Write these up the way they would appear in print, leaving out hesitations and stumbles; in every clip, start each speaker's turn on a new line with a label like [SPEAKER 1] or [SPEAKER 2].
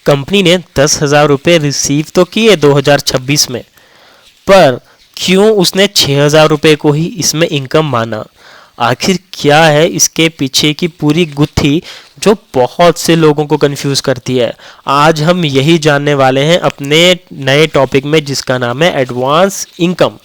[SPEAKER 1] Company ने 10,000 रुपये receive तो किए 2026 में, पर क्यों उसने 6,000 रुपये को ही इसमें इनकम माना? आखिर क्या है इसके पीछे की पूरी गुत्थी जो बहुत से लोगों को कंफ्यूज करती है? आज हम यही जानने वाले हैं अपने नए टॉपिक में, जिसका नाम है एडवांस इनकम।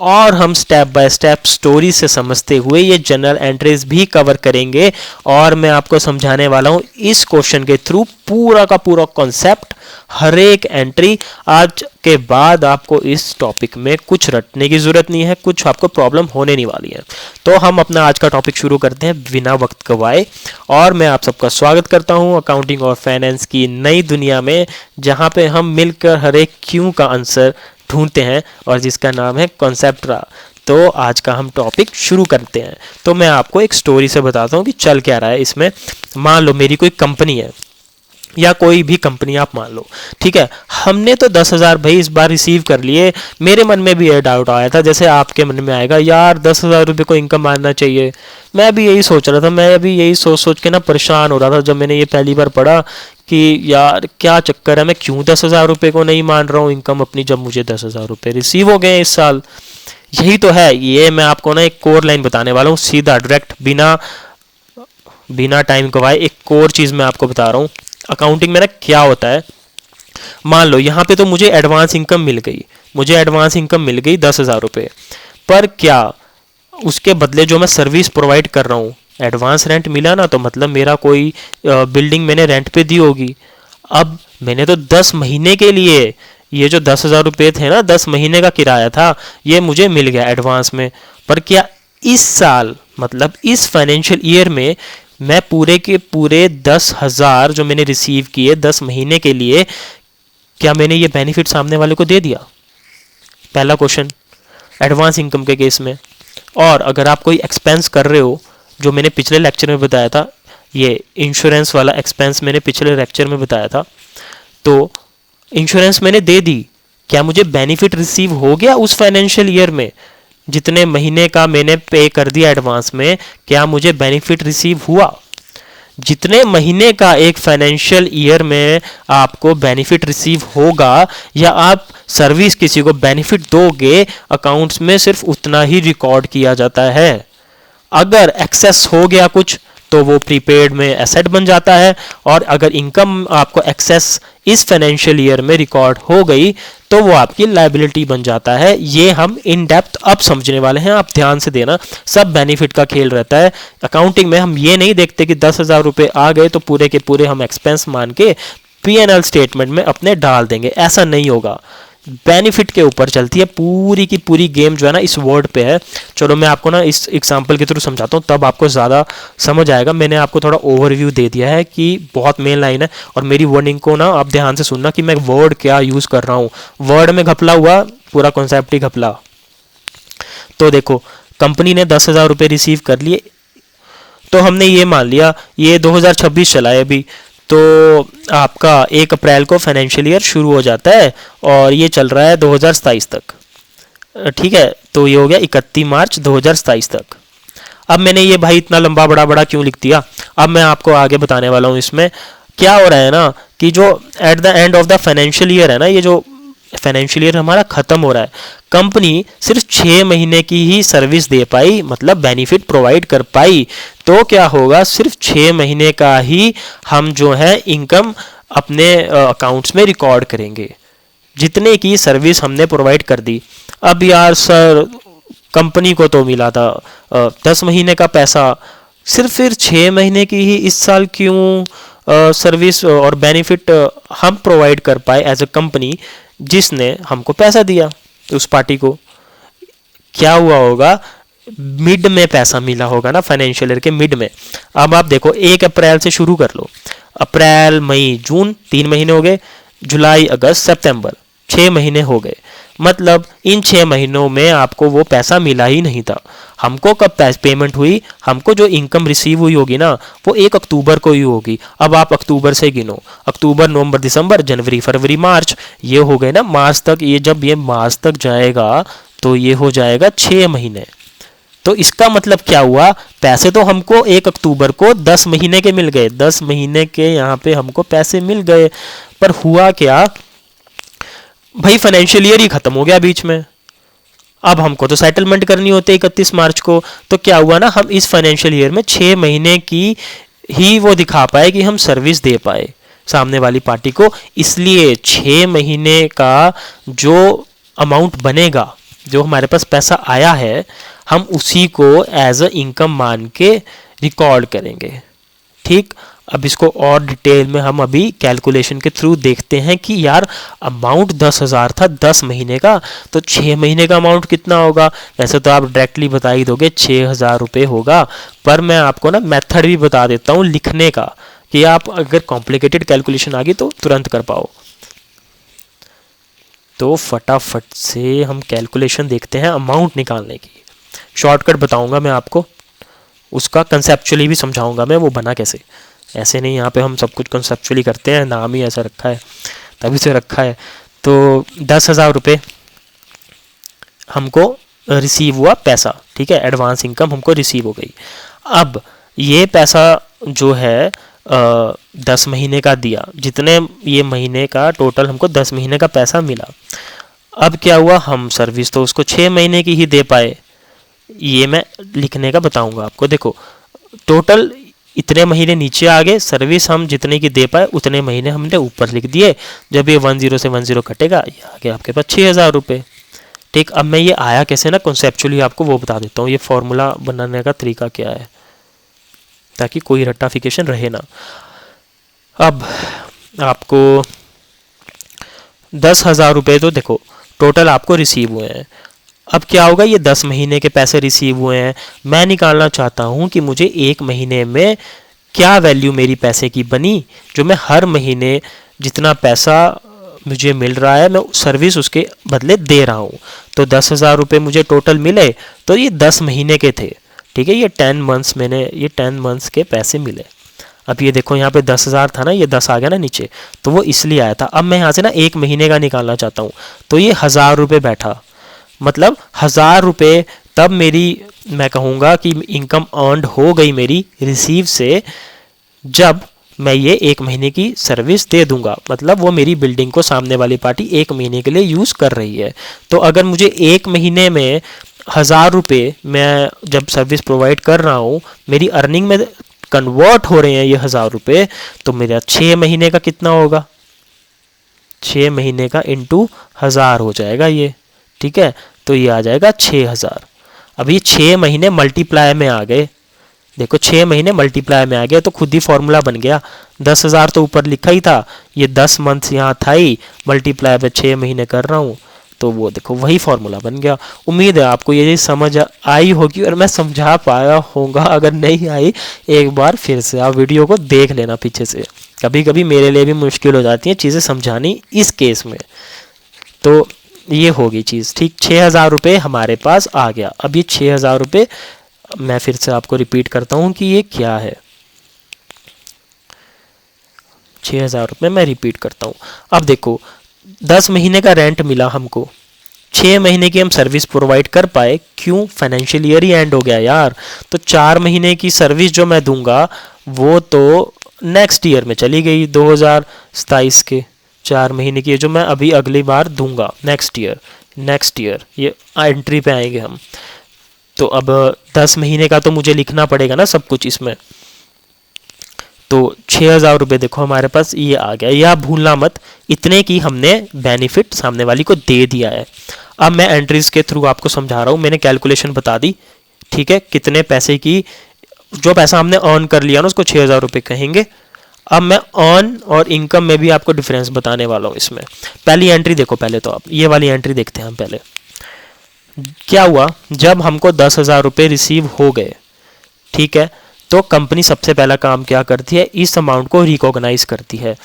[SPEAKER 1] और हम स्टेप बाय स्टेप स्टोरी से समझते हुए ये जनरल एंट्रीज भी कवर करेंगे, और मैं आपको समझाने वाला हूँ इस क्वेश्चन के थ्रू पूरा का पूरा कॉन्सेप्ट, हर एक एंट्री। आज के बाद आपको इस टॉपिक में कुछ रटने की जरूरत नहीं है, कुछ आपको प्रॉब्लम होने नहीं वाली है। तो हम अपना आज का टॉपिक शुरू करते हैं बिना वक्त गवाए, और मैं आप सबका स्वागत करता हूं अकाउंटिंग और फाइनेंस की नई दुनिया में, जहां पे हम मिलकर हर एक क्यों का आंसर ढूंढते हैं, और जिसका नाम है कॉन्सेप्ट रा। तो आज का हम टॉपिक शुरू करते हैं। तो मैं आपको एक स्टोरी से बताता हूँ कि चल क्या रहा है इसमें। मान लो मेरी कोई कंपनी है, या कोई भी कंपनी आप मान लो, ठीक है। हमने तो 10,000 भाई इस बार रिसीव कर लिए। मेरे मन में भी ये डाउट आया था, जैसे आपके मन में आएगा यार 10,000 रुपये को इनकम मानना चाहिए। मैं भी यही सोच रहा था, मैं अभी यही सोच सोच के ना परेशान हो रहा था जब मैंने ये पहली बार पढ़ा कि यार क्या चक्कर है, मैं क्यों 10,000 रुपये को नहीं मान रहा हूँ इनकम अपनी, जब मुझे 10,000 रुपये रिसीव हो गए इस साल। यही तो है। ये मैं आपको ना एक कोर लाइन बताने वाला हूँ, सीधा डायरेक्ट, बिना टाइम गवाए एक कोर चीज़ मैं आपको बता रहा हूँ। अकाउंटिंग में ना क्या होता है, मान लो यहाँ पे तो मुझे एडवांस इनकम मिल गई, 10,000 रुपये, पर क्या उसके बदले जो मैं सर्विस प्रोवाइड कर रहा हूँ, एडवांस रेंट मिला ना, तो मतलब मेरा कोई बिल्डिंग मैंने रेंट पे दी होगी। अब मैंने तो 10 महीने के लिए ये जो 10,000 रुपये थे ना, 10 महीने का किराया था, ये मुझे मिल गया एडवांस में। पर क्या इस साल, मतलब इस फाइनेंशियल ईयर में, मैं पूरे के पूरे 10,000 जो मैंने रिसीव किए 10 महीने के लिए, क्या मैंने ये बेनिफिट सामने वाले को दे दिया? पहला क्वेश्चन एडवांस इनकम के केस में। और अगर आप कोई एक्सपेंस कर रहे हो, जो मैंने पिछले लेक्चर में बताया था, ये इंश्योरेंस वाला एक्सपेंस मैंने पिछले लेक्चर में बताया था, तो इंश्योरेंस मैंने दे दी, क्या मुझे बेनिफिट रिसीव हो गया उस फाइनेंशियल ईयर में? जितने महीने का मैंने पे कर दिया एडवांस में, क्या मुझे बेनिफिट रिसीव हुआ? जितने महीने का एक फाइनेंशियल ईयर में आपको बेनिफिट रिसीव होगा, या आप सर्विस किसी को बेनिफिट दोगे, अकाउंट्स में सिर्फ उतना ही रिकॉर्ड किया जाता है। अगर एक्सेस हो गया कुछ, तो वो प्रीपेड में एसेट बन जाता है, और अगर इनकम आपको एक्सेस इस फाइनेंशियल ईयर में रिकॉर्ड हो गई, तो वो आपकी लायबिलिटी बन जाता है। ये हम इन डेप्थ अब समझने वाले हैं, आप ध्यान से देना। सब बेनिफिट का खेल रहता है अकाउंटिंग में। हम ये नहीं देखते कि 10,000 रुपये आ गए तो पूरे के पूरे हम एक्सपेंस मान के P&L स्टेटमेंट में अपने डाल देंगे, ऐसा नहीं होगा। बेनिफिट के ऊपर चलती है पूरी की पूरी गेम, जो है ना इस वर्ड पे है। चलो मैं आपको ना इस एग्जांपल के थ्रू समझाता हूँ, तब आपको ज़्यादा समझ आएगा। मैंने आपको थोड़ा ओवरव्यू दे दिया है कि बहुत मेन लाइन है, और मेरी वर्डिंग को ना आप ध्यान से सुनना कि मैं वर्ड क्या यूज़ कर रहा हूँ। वर्ड में घपला हुआ, पूरा कॉन्सेप्ट ही घपला। तो देखो, कंपनी ने 10,000 रुपये रिसीव कर लिए, तो हमने ये मान लिया ये 2026 चला है अभी, तो आपका 1 अप्रैल को फाइनेंशियल ईयर शुरू हो जाता है, और ये चल रहा है 2027 तक, ठीक है। तो ये हो गया 31 मार्च 2027 तक। अब मैंने ये भाई इतना लंबा बड़ा बड़ा क्यों लिख दिया, अब मैं आपको आगे बताने वाला हूँ। इसमें क्या हो रहा है ना, कि जो at the end of the financial year है ना, ये जो फाइनेंशियल ईयर हमारा ख़त्म हो रहा है, कंपनी सिर्फ 6 महीने की ही सर्विस दे पाई, मतलब बेनिफिट प्रोवाइड कर पाई। तो क्या होगा, सिर्फ 6 महीने का ही हम जो है इनकम अपने अकाउंट्स में रिकॉर्ड करेंगे, जितने की सर्विस हमने प्रोवाइड कर दी। अब यार सर, कंपनी को तो मिला था 10 महीने का पैसा, सिर्फ फिर 6 महीने की ही इस साल क्यों सर्विस और बेनिफिट हम प्रोवाइड कर पाए एज अ कंपनी, जिसने हमको पैसा दिया उस पार्टी को? क्या हुआ होगा, मिड में पैसा मिला होगा ना, फाइनेंशियल ईयर के मिड में। अब आप देखो 1 अप्रैल से शुरू कर लो, अप्रैल मई जून 3 महीने हो गए, जुलाई अगस्त सितंबर 6 महीने हो गए। मतलब इन 6 महीनों में आपको वो पैसा मिला ही नहीं था। हमको कब पेमेंट हुई, हमको जो इनकम रिसीव हुई होगी ना, वो 1 अक्टूबर को ही होगी। अब आप अक्टूबर से गिनो, अक्टूबर नवंबर दिसंबर जनवरी फरवरी मार्च, ये हो गए ना मार्च तक। ये जब ये मार्च तक जाएगा तो ये हो जाएगा 6 महीने। तो इसका मतलब क्या हुआ, पैसे तो हमको 1 अक्टूबर को 10 महीने के मिल गए, 10 महीने के यहाँ पे हमको पैसे मिल गए, पर हुआ क्या भाई, फाइनेंशियल ईयर ही खत्म हो गया बीच में। अब हमको तो सेटलमेंट करनी होती है 31 मार्च को। तो क्या हुआ ना, हम इस फाइनेंशियल ईयर में 6 महीने की ही वो दिखा पाए कि हम सर्विस दे पाए सामने वाली पार्टी को। इसलिए 6 महीने का जो अमाउंट बनेगा, जो हमारे पास पैसा आया है, हम उसी को एज अ इनकम मान के रिकॉर्ड करेंगे। ठीक, अब इसको और डिटेल में हम अभी कैलकुलेशन के थ्रू देखते हैं कि यार अमाउंट 10,000 था 10 महीने का, तो 6 महीने का अमाउंट कितना होगा। वैसे तो आप डायरेक्टली बता ही दोगे 6,000 रुपये होगा, पर मैं आपको ना मेथड भी बता देता हूँ लिखने का, कि आप अगर कॉम्प्लिकेटेड कैलकुलेशन आ गई तो तुरंत कर पाओ। तो फटाफट से हम कैलकुलेशन देखते हैं अमाउंट निकालने की। शॉर्टकट बताऊंगा मैं आपको, उसका कंसेप्चुअली भी समझाऊंगा मैं वो बना कैसे। ऐसे नहीं, यहाँ पे हम सब कुछ कंसेप्चुअली करते हैं, नाम ही ऐसा रखा है, तभी से रखा है। तो 10,000 रुपये हमको रिसीव हुआ पैसा, ठीक है, एडवांस इनकम हमको रिसीव हो गई। अब ये पैसा जो है 10 महीने का दिया, जितने ये महीने का टोटल हमको 10 महीने का पैसा मिला। अब क्या हुआ, हम सर्विस तो उसको 6 महीने की ही दे पाए, ये मैं लिखने का बताऊंगा आपको। देखो टोटल इतने महीने नीचे आ गए, सर्विस हम जितने की दे पाए उतने महीने हमने ऊपर लिख दिए। जब ये 10 से 10 कटेगा, ये आ गया आपके पास 6,000 रुपये। ठीक, अब मैं ये आया कैसे ना कॉन्सेप्चुअली आपको वो बता देता हूँ, ये फॉर्मूला बनाने का तरीका क्या है, ताकि कोई रट्टाफिकेशन रहे ना। अब आपको 10,000 रुपये तो देखो टोटल आपको रिसीव हुए हैं। अब क्या होगा, ये 10 महीने के पैसे रिसीव हुए हैं, मैं निकालना चाहता हूँ कि मुझे एक महीने में क्या वैल्यू मेरी पैसे की बनी, जो मैं हर महीने जितना पैसा मुझे मिल रहा है मैं सर्विस उसके बदले दे रहा हूँ। तो 10,000 रुपये मुझे टोटल मिले, तो ये 10 महीने के थे, ठीक है, ये 10 मंथ्स मैंने ये 10 मंथ्स के पैसे मिले। अब ये देखो यहाँ पे 10,000 था ना, ये 10 आ गया ना नीचे, तो वो इसलिए आया था। अब मैं यहाँ से ना एक महीने का निकालना चाहता हूँ, तो ये 1,000 रुपये बैठा, मतलब 1,000 रुपये तब मेरी मैं कहूँगा कि इनकम अर्नड हो गई मेरी रिसीव से, जब मैं ये एक महीने की सर्विस दे दूंगा। मतलब वो मेरी बिल्डिंग को सामने वाली पार्टी एक महीने के लिए यूज़ कर रही है। तो अगर मुझे एक महीने में 1,000 रुपये मैं जब सर्विस प्रोवाइड कर रहा हूँ, मेरी अर्निंग में कन्वर्ट हो रहे हैं ये 1,000 रुपये, तो मेरा 6 महीने का कितना होगा, 6 महीने का इंटू 1,000 हो जाएगा ये, ठीक है, तो ये आ जाएगा 6,000। अब ये 6 महीने मल्टीप्लाई में आ गए, देखो 6 महीने मल्टीप्लाई में आ गया, तो खुद ही फॉर्मूला बन गया। 10,000 तो ऊपर लिखा ही था, ये 10 मंथ्स यहाँ था ही, मल्टीप्लाई में 6 महीने कर रहा हूँ, तो वो देखो वही फॉर्मूला बन गया। उम्मीद है आपको ये समझ आई होगी और मैं समझा पाया होगा। अगर नहीं आई, एक बार फिर से आप वीडियो को देख लेना पीछे से, कभी कभी मेरे लिए भी मुश्किल हो जाती है चीज़ें समझानी इस केस में। तो ये होगी चीज़, ठीक। 6,000 रुपये हमारे पास आ गया। अब ये 6,000 रुपये मैं फिर से आपको रिपीट करता हूँ कि ये क्या है। 6,000 रुपये मैं रिपीट करता हूँ। अब देखो 10 महीने का रेंट मिला हमको, 6 महीने की हम सर्विस प्रोवाइड कर पाए, क्यों, फाइनेंशियल ईयर ही एंड हो गया यार। तो 4 महीने की सर्विस जो मैं दूंगा वो तो नेक्स्ट ईयर में चली गई, 2027 के 4 महीने की जो मैं अभी अगली बार दूंगा नेक्स्ट ईयर ये एंट्री पे आएंगे हम। तो अब 10 महीने का तो मुझे लिखना पड़ेगा ना सब कुछ इसमें। तो 6,000 रुपये देखो हमारे पास ये आ गया। यह भूलना मत, इतने की हमने बेनिफिट सामने वाली को दे दिया है। अब मैं एंट्रीज के थ्रू आपको समझा रहा हूँ, मैंने कैलकुलेशन बता दी, ठीक है, कितने पैसे की, जो पैसा हमने अर्न कर लिया ना उसको 6,000 रुपये कहेंगे। अब मैं अर्न और इनकम में भी आपको डिफरेंस बताने वाला हूँ इसमें। पहली एंट्री देखो, पहले तो आप ये वाली एंट्री देखते हैं हम पहले। क्या हुआ, जब हमको 10,000 रुपये रिसीव हो गए, ठीक है, तो कंपनी सबसे पहला काम क्या करती है, इस अमाउंट को रिकॉग्नाइज करती है।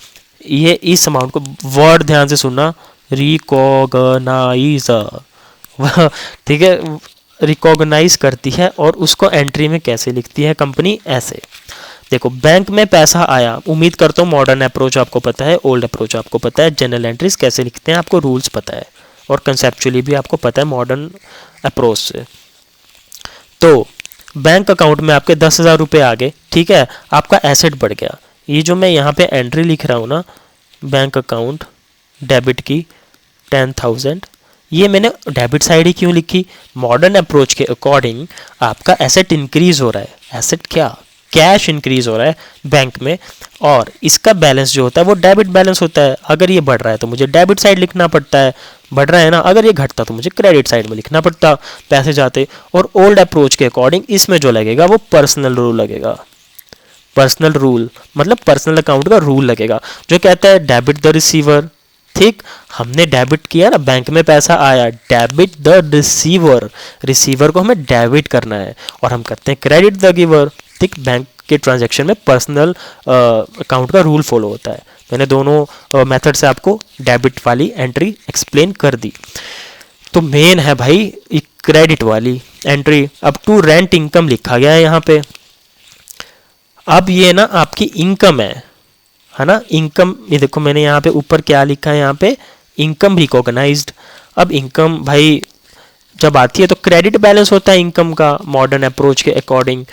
[SPEAKER 1] ये इस अमाउंट को, वर्ड ध्यान से सुनना, रिकॉग्नाइज, ठीक है, रिकॉग्नाइज करती है। और उसको एंट्री में कैसे लिखती है कंपनी, ऐसे देखो, बैंक में पैसा आया, उम्मीद करता हूँ मॉडर्न अप्रोच आपको पता है, ओल्ड अप्रोच आपको पता है, जनरल एंट्रीज कैसे लिखते हैं आपको रूल्स पता है, और कंसेप्चुअली भी आपको पता है मॉडर्न अप्रोच से। तो बैंक अकाउंट में आपके 10,000 रुपये आ गए, ठीक है, आपका एसेट बढ़ गया। ये जो मैं यहाँ पे एंट्री लिख रहा हूँ ना, बैंक अकाउंट डेबिट की 10,000। ये मैंने डेबिट साइड ही क्यों लिखी? मॉडर्न अप्रोच के अकॉर्डिंग आपका एसेट इंक्रीज हो रहा है। एसेट क्या? कैश इंक्रीज हो रहा है बैंक में, और इसका बैलेंस जो होता है वो डेबिट बैलेंस होता है। अगर ये बढ़ रहा है तो मुझे डेबिट साइड लिखना पड़ता है, बढ़ रहा है ना। अगर ये घटता तो मुझे क्रेडिट साइड में लिखना पड़ता पैसे जाते। और ओल्ड अप्रोच के अकॉर्डिंग इसमें जो लगेगा वो पर्सनल रूल लगेगा। पर्सनल रूल मतलब पर्सनल अकाउंट का रूल लगेगा जो कहता है डेबिट द रिसीवर। ठीक, हमने डेबिट किया ना, बैंक में पैसा आया, डेबिट द रिसीवर, रिसीवर को हमें डेबिट करना है, और हम करते हैं क्रेडिट द गिवर। ठीक, बैंक के ट्रांजैक्शन में पर्सनल अकाउंट का रूल फॉलो होता है। मैंने दोनों मेथड से आपको डेबिट वाली एंट्री एक्सप्लेन कर दी। तो मेन है भाई क्रेडिट वाली एंट्री। अब टू रेंट इनकम लिखा गया है यहाँ पे। अब ये ना आपकी इनकम है ना, इनकम। ये देखो मैंने यहाँ पे ऊपर क्या लिखा है, यहाँ पे इनकम रिकॉग्नाइज्ड। अब इनकम भाई जब आती है तो क्रेडिट बैलेंस होता है इनकम का मॉडर्न अप्रोच के अकॉर्डिंग,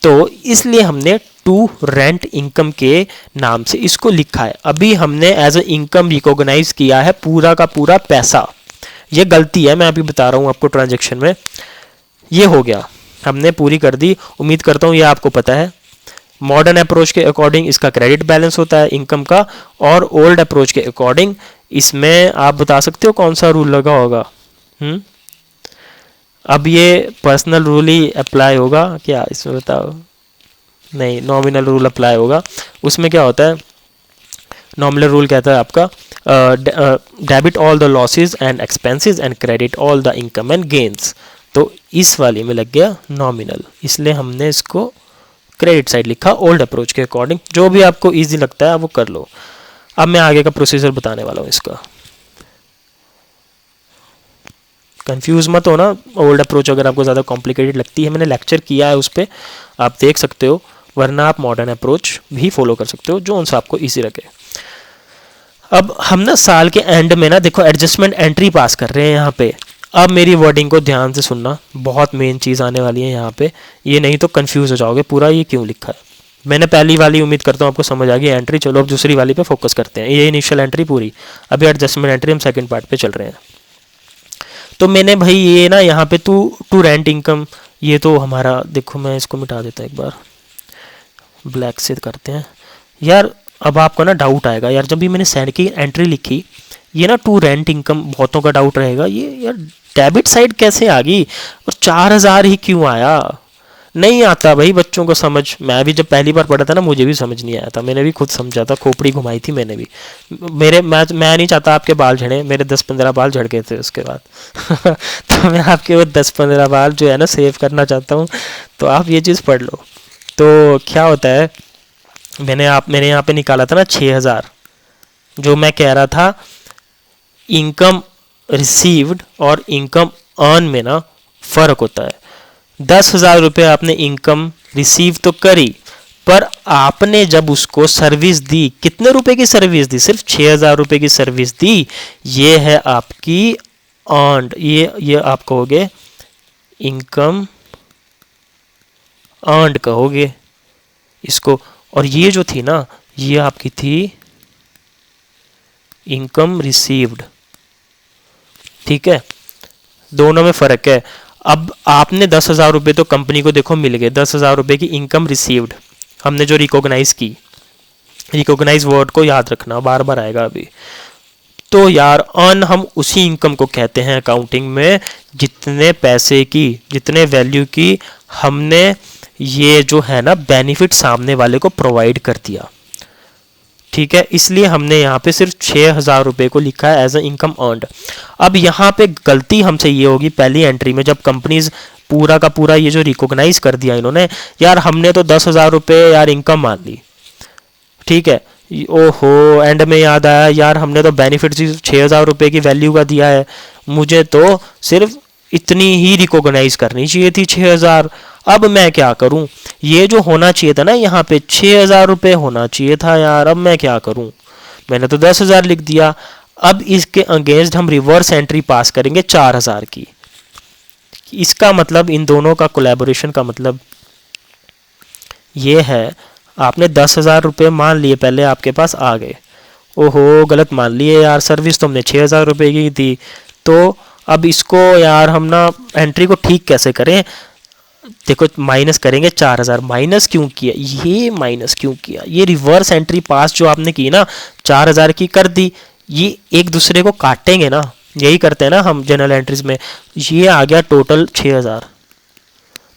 [SPEAKER 1] तो इसलिए हमने टू रेंट इनकम के नाम से इसको लिखा है। अभी हमने एज ए इनकम रिकॉग्नाइज किया है पूरा का पूरा पैसा। ये गलती है, मैं अभी बता रहा हूँ आपको ट्रांजेक्शन में। ये हो गया, हमने पूरी कर दी। उम्मीद करता हूँ ये आपको पता है। मॉडर्न अप्रोच के अकॉर्डिंग इसका क्रेडिट बैलेंस होता है इनकम का, और ओल्ड अप्रोच के अकॉर्डिंग इसमें आप बता सकते हो कौन सा रूल लगा होगा? अब ये पर्सनल रूल ही अप्लाई होगा क्या इसमें, बताओ? नहीं, नॉमिनल रूल अप्लाई होगा। उसमें क्या होता है? नॉमिनल रूल कहता है आपका debit all the losses and expenses and credit all the income and gains. तो इस वाली में लग गया नॉमिनल, इसलिए हमने इसको क्रेडिट साइड लिखा ओल्ड अप्रोच के अकॉर्डिंग। जो भी आपको इजी लगता है वो कर लो। अब मैं आगे का प्रोसीजर बताने वाला हूँ इसका। कंफ्यूज मत हो ना, ओल्ड अप्रोच अगर आपको ज़्यादा कॉम्प्लिकेटेड लगती है, मैंने लेक्चर किया है उस पर, आप देख सकते हो, वरना आप मॉडर्न अप्रोच भी फॉलो कर सकते हो जो उनसे आपको ईजी लगे। अब हम ना साल के एंड में ना देखो एडजस्टमेंट एंट्री पास कर रहे हैं यहाँ पे। अब मेरी वर्डिंग को ध्यान से सुनना, बहुत मेन चीज़ आने वाली है यहाँ पे, ये नहीं तो कंफ्यूज हो जाओगे पूरा ये क्यों लिखा है। मैंने पहली वाली उम्मीद करता हूँ आपको समझ आ गई एंट्री। चलो अब दूसरी वाली पे फोकस करते हैं। ये इनिशियल एंट्री पूरी, अभी एडजस्टमेंट एंट्री हम सेकंड पार्ट पे चल रहे हैं। तो मैंने भाई ये ना यहाँ पे टू रेंट इनकम, ये तो हमारा देखो, मैं इसको मिटा देता एक बार, ब्लैक से करते हैं यार। अब आपको ना डाउट आएगा यार, जब भी मैंने सैंड की एंट्री लिखी, ये ना टू रेंट इनकम, बहुतों का डाउट रहेगा ये यार डेबिट साइड कैसे आ गई और 4,000 ही क्यों आया? नहीं आता भाई बच्चों को समझ। मैं भी जब पहली बार पढ़ा था ना, मुझे भी समझ नहीं आया था, मैंने भी खुद समझा था, खोपड़ी घुमाई थी मैंने भी। मैं नहीं चाहता आपके बाल झड़े, मेरे 10-15 बाल झड़ गए थे उसके बाद तो मैं आपके वो 10-15 बाल जो है ना सेव करना चाहता हूँ, तो आप ये चीज़ पढ़ लो। तो क्या होता है, मैंने यहाँ पे निकाला था ना 6,000, जो मैं कह रहा था इनकम रिसीव्ड और इनकम अर्न में ना फ़र्क होता है। 10,000 रुपये आपने इनकम रिसीव तो करी, पर आपने जब उसको सर्विस दी, कितने रुपए की सर्विस दी? सिर्फ 6,000 रुपये की सर्विस दी। ये है आपकी अर्नड, ये आप कहोगे इनकम अर्नड कहोगे इसको। और ये जो थी ना, ये आपकी थी इनकम रिसीव्ड। ठीक है, दोनों में फ़र्क है। अब आपने 10,000 रुपये तो कंपनी को देखो मिल गए, 10,000 रुपये की इनकम रिसीव्ड हमने जो रिकॉग्नाइज की। रिकॉग्नाइज वर्ड को याद रखना, बार बार आएगा अभी। तो यार अर्न हम उसी इनकम को कहते हैं अकाउंटिंग में जितने पैसे की, जितने वैल्यू की हमने ये जो है ना बेनिफिट सामने वाले को प्रोवाइड कर दिया। ठीक है, इसलिए हमने यहाँ पे सिर्फ 6,000 रुपये को लिखा है एज अ इनकम अर्नड। अब यहाँ पे गलती हमसे ये होगी पहली एंट्री में, जब कंपनीज पूरा का पूरा ये जो रिकॉग्नाइज कर दिया इन्होंने, यार हमने तो 10,000 रुपये यार इनकम मान ली। ठीक है, ओहो एंड में याद आया यार हमने तो बेनिफिट 6,000 रुपये की वैल्यू का दिया है, मुझे तो सिर्फ इतनी ही रिकॉग्नाइज करनी चाहिए थी 6,000। अब मैं क्या करूं? ये जो होना चाहिए था ना यहाँ पे 6,000 रुपये होना चाहिए था यार, अब मैं क्या करूं? मैंने तो 10,000 लिख दिया। अब इसके अगेंस्ट हम रिवर्स एंट्री पास करेंगे 4,000 की। इसका मतलब इन दोनों का कोलैबोरेशन का मतलब ये है, आपने 10,000 रुपये मान लिए पहले आपके पास आ गए, ओहो गलत मान लिए यार, सर्विस तो हमने 6,000 रुपये की थी। तो अब इसको यार हम ना एंट्री को ठीक कैसे करें? देखो माइनस करेंगे 4,000। माइनस क्यों किया? ये माइनस क्यों किया? ये रिवर्स एंट्री पास जो आपने की ना 4,000 की कर दी, ये एक दूसरे को काटेंगे ना, यही करते हैं ना हम जनरल एंट्रीज में। ये आ गया टोटल 6,000,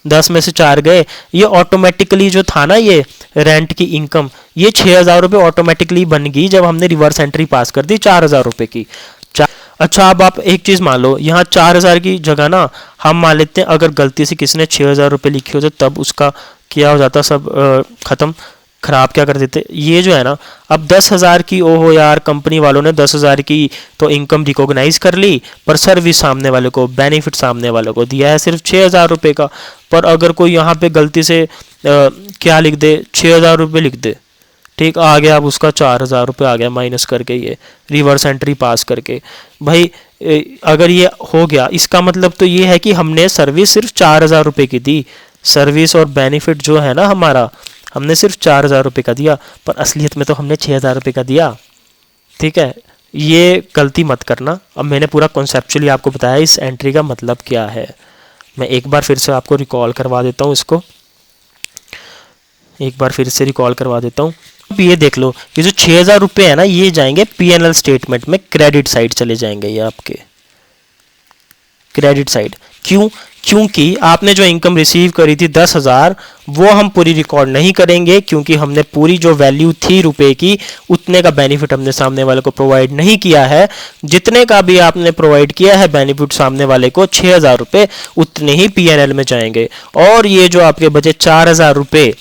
[SPEAKER 1] 10 में से 4 गए। ये ऑटोमेटिकली जो था ना ये रेंट की इनकम, ये 6,000 रुपये ऑटोमेटिकली बन गई जब हमने रिवर्स एंट्री पास कर दी 4,000 रुपये की। अच्छा अब आप एक चीज़ मान लो, यहाँ 4,000 की जगह ना हम मान लेते हैं अगर गलती से किसी ने 6,000 रुपये लिखे होते तब उसका क्या हो जाता, सब ख़त्म, खराब क्या कर देते ये जो है ना। अब 10,000 की, ओहो यार कंपनी वालों ने 10,000 की तो इनकम रिकॉग्नाइज कर ली, पर सर्विस सामने वाले को, बेनिफिट सामने वाले को दिया है सिर्फ 6,000 रुपये का। पर अगर कोई यहाँ पे गलती से क्या लिख दे, 6,000 रुपये लिख दे, ठीक आ गया, अब उसका 4,000 रुपये आ गया माइनस करके, ये रिवर्स एंट्री पास करके। भाई अगर ये हो गया, इसका मतलब तो ये है कि हमने सर्विस सिर्फ 4,000 रुपये की दी, सर्विस और बेनिफिट जो है ना हमारा, हमने सिर्फ 4,000 रुपये का दिया, पर असलियत में तो हमने 6,000 रुपये का दिया। ठीक है, ये गलती मत करना। अब मैंने पूरा कॉन्सेप्चुअली आपको बताया इस एंट्री का मतलब क्या है। मैं एक बार फिर से आपको रिकॉल करवा देता हूँ, इसको एक बार फिर से रिकॉल करवा देता हूँ। अब ये देख लो, ये जो 6,000 रुपये है ना, ये जाएंगे पीएनएल स्टेटमेंट में, क्रेडिट साइड चले जाएंगे ये आपके क्रेडिट साइड। क्यों? क्योंकि आपने जो इनकम रिसीव करी थी 10,000, वो हम पूरी रिकॉर्ड नहीं करेंगे, क्योंकि हमने पूरी जो वैल्यू थी रुपए की, उतने का बेनिफिट हमने सामने वाले को प्रोवाइड नहीं किया है। जितने का भी आपने प्रोवाइड किया है बेनिफिट सामने वाले को, 6,000 रुपये, उतने ही पीएनएल में जाएंगे। और ये जो आपके बचे 4,000 रुपये,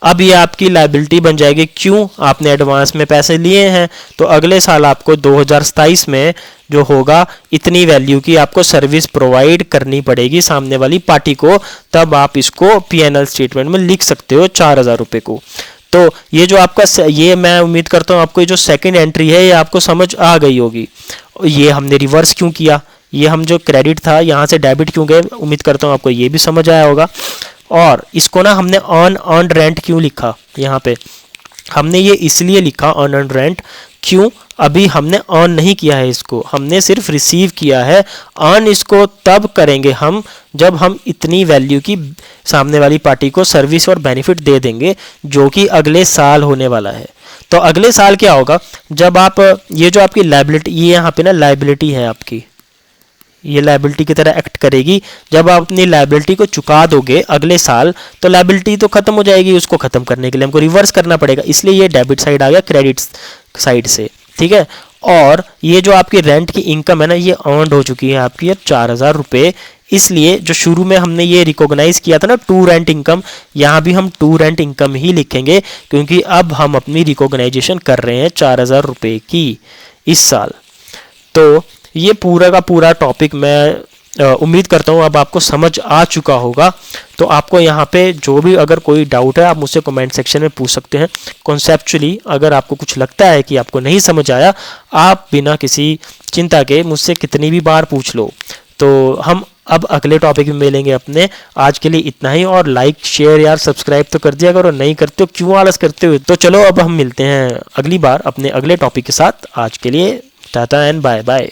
[SPEAKER 1] अब ये आपकी लायबिलिटी बन जाएगी। क्यों? आपने एडवांस में पैसे लिए हैं, तो अगले साल आपको 2027 में जो होगा, इतनी वैल्यू की आपको सर्विस प्रोवाइड करनी पड़ेगी सामने वाली पार्टी को, तब आप इसको पीएनएल स्टेटमेंट में लिख सकते हो 4,000 रुपये को। तो ये जो आपका, ये मैं उम्मीद करता हूँ आपको ये जो सेकेंड एंट्री है ये आपको समझ आ गई होगी। ये हमने रिवर्स क्यों किया, ये हम जो क्रेडिट था यहाँ से डेबिट क्यों गए, उम्मीद करता हूँ आपको ये भी समझ आया होगा। और इसको ना हमने अर्न रेंट क्यों लिखा, यहाँ पे हमने ये इसलिए लिखा अर्न रेंट। क्यों? अभी हमने अर्न नहीं किया है इसको, हमने सिर्फ रिसीव किया है। अर्न इसको तब करेंगे हम जब हम इतनी वैल्यू की सामने वाली पार्टी को सर्विस और बेनिफिट दे देंगे, जो कि अगले साल होने वाला है। तो अगले साल क्या होगा, जब आप ये जो आपकी लायबिलिटी, ये यहाँ पे ना लायबिलिटी है आपकी, ये लायबिलिटी की तरह एक्ट करेगी। जब आप अपनी लायबिलिटी को चुका दोगे अगले साल, तो लायबिलिटी तो खत्म हो जाएगी, उसको खत्म करने के लिए हमको रिवर्स करना पड़ेगा, इसलिए ये डेबिट साइड आ गया क्रेडिट साइड से। ठीक है, और ये जो आपकी रेंट की इनकम है ना, ये अर्नड हो चुकी है आपकी अब 4,000 रुपये। इसलिए जो शुरू में हमने ये रिकॉग्नाइज किया था ना टू रेंट इनकम, यहाँ भी हम टू रेंट इनकम ही लिखेंगे, क्योंकि अब हम अपनी रिकॉग्नाइजेशन कर रहे हैं 4,000 रुपये की इस साल। तो ये पूरा का पूरा टॉपिक मैं उम्मीद करता हूँ अब आपको समझ आ चुका होगा। तो आपको यहाँ पे जो भी अगर कोई डाउट है आप मुझसे कमेंट सेक्शन में पूछ सकते हैं। कॉन्सेप्चुअली अगर आपको कुछ लगता है कि आपको नहीं समझ आया, आप बिना किसी चिंता के मुझसे कितनी भी बार पूछ लो। तो हम अब अगले टॉपिक में मिलेंगे अपने। आज के लिए इतना ही, और लाइक शेयर यार सब्सक्राइब तो कर दिया करो, नहीं करते हो क्यों आलस करते हो। तो चलो अब हम मिलते हैं अगली बार अपने अगले टॉपिक के साथ। आज के लिए टाटा एंड बाय बाय।